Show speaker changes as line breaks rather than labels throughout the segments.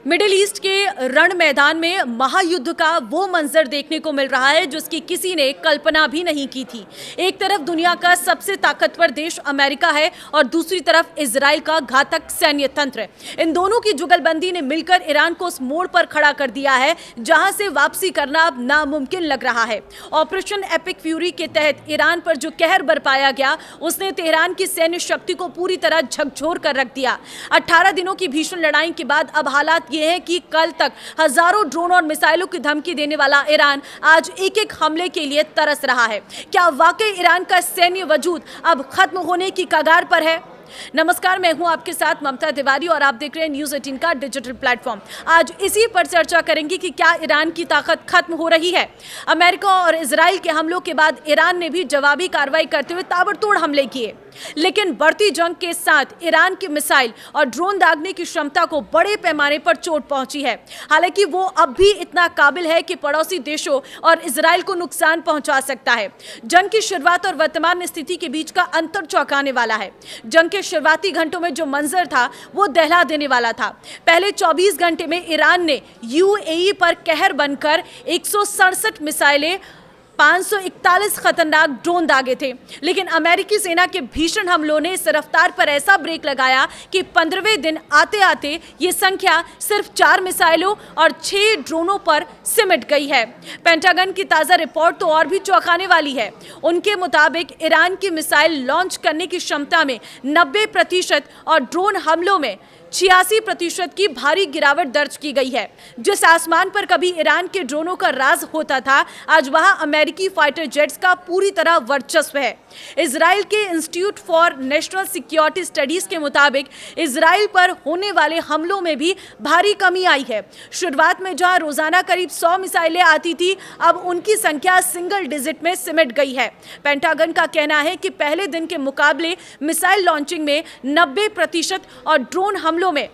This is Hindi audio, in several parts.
मिडिल ईस्ट के रण मैदान में महायुद्ध का वो मंजर देखने को मिल रहा है जिसकी किसी ने कल्पना भी नहीं की थी। एक तरफ दुनिया का सबसे ताकतवर देश अमेरिका है और दूसरी तरफ इजराइल का घातक सैन्य तंत्र। इन दोनों की जुगलबंदी ने मिलकर ईरान को उस मोड़ पर खड़ा कर दिया है जहां से वापसी करना अब नामुमकिन लग रहा है। ऑपरेशन एपिक फ्यूरी के तहत ईरान पर जो कहर बरपाया गया उसने तेहरान की सैन्य शक्ति को पूरी तरह झकझोर कर रख दिया। 18 दिनों की भीषण लड़ाई के बाद अब हालात ये है कि कल तक हजारों ड्रोन और मिसाइलों की धमकी देने वाला ईरान आज एक एक हमले के लिए तरस रहा है। क्या वाकई ईरान का सैन्य वजूद अब खत्म होने की कगार पर है? नमस्कार, मैं हूं आपके साथ ममता तिवारी और आप देख रहे हैं न्यूज़ 18 का डिजिटल प्लेटफॉर्म। आज इसी पर चर्चा करेंगे कि क्या ईरान की ताकत खत्म हो रही है। अमेरिका और इजराइल के हमलों के बाद ईरान ने भी जवाबी कार्रवाई करते हुए ताबड़तोड़ हमले किए, लेकिन बढ़ती जंग के साथ ईरान की मिसाइल और ड्रोन दागने की क्षमता को बड़े पैमाने पर चोट पहुंची है। हालांकि वो अब भी इतना काबिल है कि पड़ोसी देशों और इजराइल को नुकसान पहुंचा सकता है। जंग की शुरुआत और वर्तमान स्थिति के बीच का अंतर चौंकाने वाला है। जंग के शुरुआती घंटों में जो मंजर था वो दहला देने वाला था। पहले 24 घंटे में ईरान ने यूएई पर कहर बनकर 167 मिसाइलें, 541 खतरनाक ड्रोन दागे थे, लेकिन अमेरिकी सेना के भीषण हमलों ने इस रफ्तार पर ऐसा ब्रेक लगाया कि 15वें दिन आते आते ये संख्या सिर्फ 4 मिसाइलों और 6 ड्रोनों पर सिमट गई है। पेंटागन की ताज़ा रिपोर्ट तो और भी चौंकाने वाली है। उनके मुताबिक ईरान की मिसाइल लॉन्च करने की क्षमता में 90% और ड्रोन हमलों में 86% की भारी गिरावट दर्ज की गई है। जिस आसमान पर कभी ईरान के ड्रोनों का राज होता था, आज वहां अमेरिकी फाइटर जेट्स का पूरी तरह वर्चस्व है। इजराइल के institute for national security studies के मुताबिक इजराइल पर होने वाले हमलों में भी भारी कमी आई है। शुरुआत में जहां रोजाना करीब 100 मिसाइलें आती थी, अब उनकी संख्या सिंगल डिजिट में सिमट गई है। पेंटागन का कहना है कि पहले दिन के मुकाबले मिसाइल लॉन्चिंग में 90% और ड्रोन हमलों में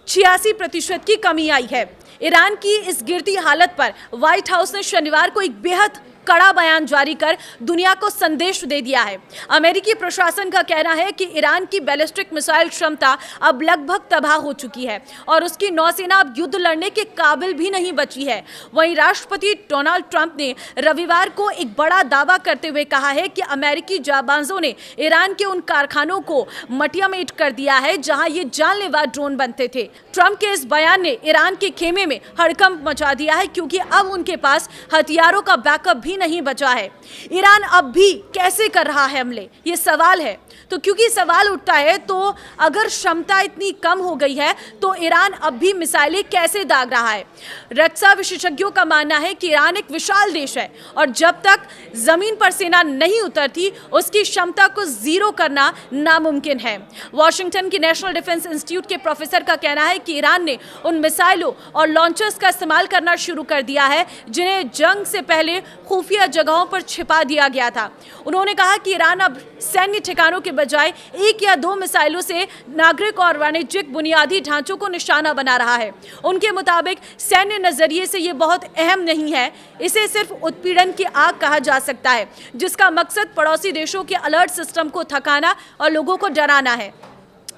86% की कमी आई है। ईरान की इस गिरती हालत पर व्हाइट हाउस ने शनिवार को एक बेहद कड़ा बयान जारी कर दुनिया को संदेश दे दिया है। अमेरिकी प्रशासन का कहना है कि ईरान की बैलिस्टिक मिसाइल क्षमता अब लगभग तबाह हो चुकी है और उसकी नौसेना अब युद्ध लड़ने के काबिल भी नहीं बची है। वहीं राष्ट्रपति डोनाल्ड ट्रंप ने रविवार को एक बड़ा दावा करते हुए कहा है कि अमेरिकी जाबाजों ने ईरान के उन कारखानों को मटियामेट कर दिया है जहां ये जानलेवा ड्रोन बनते थे। ट्रंप के इस बयान ने ईरान के खेमे में हड़कंप मचा दिया है, क्योंकि अब उनके पास हथियारों का बैकअप भी नहीं बचा है। ईरान अब भी कैसे कर रहा है हमले, ये सवाल है। तो क्योंकि सवाल उठता है, तो अगर क्षमता इतनी कम हो गई है तो ईरान अब भी मिसाइलें कैसे दाग रहा है? रक्षा विशेषज्ञों का मानना है कि ईरान एक विशाल देश है और जब तक जमीन पर सेना नहीं उतरती उसकी क्षमता को जीरो करना नामुमकिन है। वॉशिंगटन की नेशनल डिफेंस इंस्टीट्यूट के प्रोफेसर का कहना है कि ईरान ने उन मिसाइलों और लॉन्चर्स का इस्तेमाल करना शुरू कर दिया है जिन्हें जंग से पहले खुफिया जगहों पर छिपा दिया गया था। उन्होंने कहा कि ईरान अब सैन्य ठिकानों के बजाय 1 या 2 मिसाइलों से नागरिक और वाणिज्यिक बुनियादी ढांचों को निशाना बना रहा है। उनके मुताबिक सैन्य नजरिए से ये बहुत अहम नहीं है, इसे सिर्फ उत्पीड़न की आग कहा जा सकता है, जिसका मकसद पड़ोसी देशों के अलर्ट सिस्टम को थकाना और लोगों को डराना है।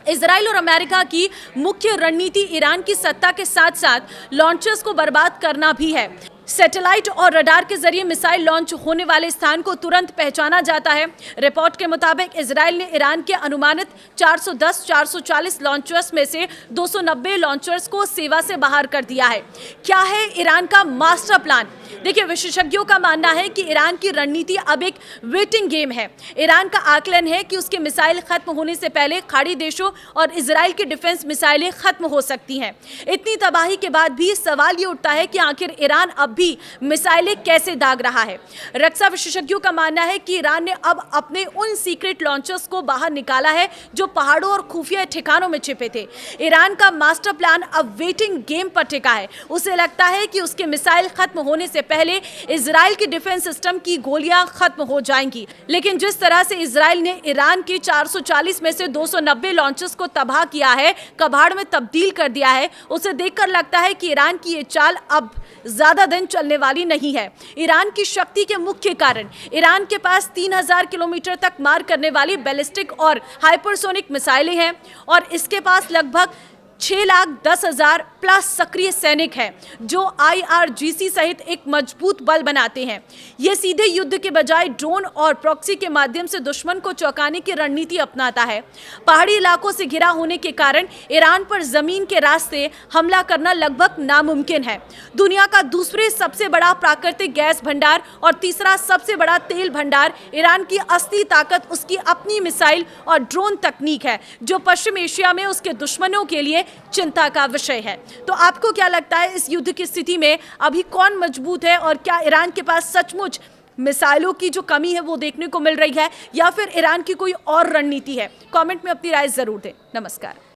इजराइल और अमेरिका की मुख्य रणनीति ईरान की सत्ता के साथ साथ लॉन्चर्स को बर्बाद करना भी है। सैटेलाइट और रडार के जरिए मिसाइल लॉन्च होने वाले स्थान को तुरंत पहचाना जाता है। रिपोर्ट के मुताबिक इजराइल ने ईरान के अनुमानित 410-440 लॉन्चर्स में से 290 लॉन्चर्स को सेवा से बाहर कर दिया है। क्या है ईरान का मास्टर प्लान? देखिए, विशेषज्ञों का मानना है कि ईरान की रणनीति अब एक वेटिंग गेम है। ईरान का आकलन है कि उसके मिसाइल खत्म होने से पहले खाड़ी देशों और इजराइल की डिफेंस मिसाइलें खत्म हो सकती हैं। इतनी तबाही के बाद भी सवाल ये उठता है कि आखिर ईरान अब भी मिसाइलें कैसे दाग रहा है। रक्षा विशेषज्ञों का मानना है कि ईरान ने अब अपने उन सीक्रेट लॉन्चर्स को बाहर निकाला है जो पहाड़ों और खुफिया ठिकानों में छिपे थे। ईरान का मास्टर प्लान अब वेटिंग गेम पर टिका है। उसे लगता है कि उसके मिसाइल खत्म होने से पहले इजराइल की डिफेंस सिस्टम की गोलियां खत्म हो जाएंगी। लेकिन जिस तरह से इजराइल ने ईरान की 440 में से 290 लॉन्चर्स को तबाह किया है, कबाड़ में तब्दील कर दिया है, उसे देखकर लगता है कि ईरान की ये चाल अब ज्यादा दिन चलने वाली नहीं है। ईरान की शक्ति के मुख्य कारण ईरान के पास 3000 किलोमीटर तक मार करने वाली बैलिस्टिक और हाइपरसोनिक मिसाइलें हैं और इसके पास लगभग 6,10,000 प्लस सक्रिय सैनिक हैं जो IRGC सहित एक मजबूत बल बनाते हैं। ये सीधे युद्ध के बजाय ड्रोन और प्रॉक्सी के माध्यम से दुश्मन को चौंकाने की रणनीति अपनाता है। पहाड़ी इलाकों से घिरा होने के कारण ईरान पर जमीन के रास्ते हमला करना लगभग नामुमकिन है। दुनिया का दूसरे सबसे बड़ा प्राकृतिक गैस भंडार और तीसरा सबसे बड़ा तेल भंडार ईरान की असली ताकत उसकी अपनी मिसाइल और ड्रोन तकनीक है, जो पश्चिम एशिया में उसके दुश्मनों के लिए चिंता का विषय है। तो आपको क्या लगता है, इस युद्ध की स्थिति में अभी कौन मजबूत है और क्या ईरान के पास सचमुच मिसाइलों की जो कमी है वो देखने को मिल रही है या फिर ईरान की कोई और रणनीति है? कमेंट में अपनी राय जरूर दें। नमस्कार।